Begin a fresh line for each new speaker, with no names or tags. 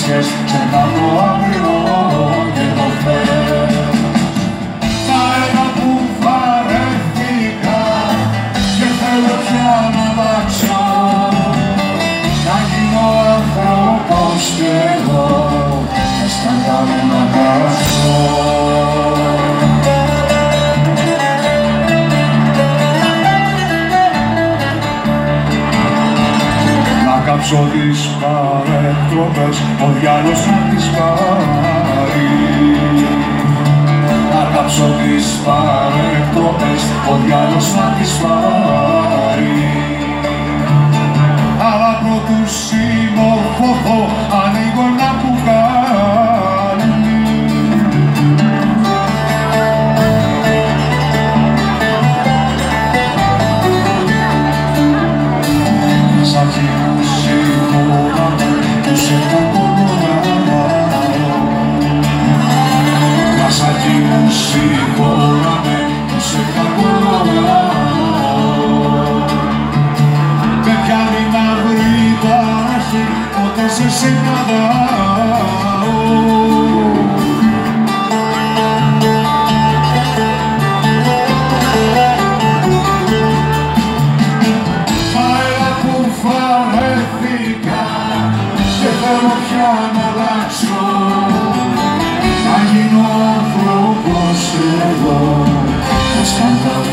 φωτίσιες ξερνά το αύριο και το χθες. Αέρα που βαρέθηκα και θέλω πια να αλλάξω, να γίνω άνθρωπος κι εγώ, με σκανδάλου να κάτσω. Κάψω τις παρεκτροπές, ο διάλος να τις πάρει. Να κάψω τις παρεκτροπές, ο διάλος να τις πάρει. Αλλά πρώτου συμμορφωθώ, ανοίγω ένα μπουκάλι. Συγχώραμε που σε κακολογάω. Με πιάνει μαύρη ταραχή όταν σε συναντάω. Αέρα που βαρέθηκα και θέλω πια να αλλάξω, να γίνω άνθρωπος εγώ, με σκανδάλου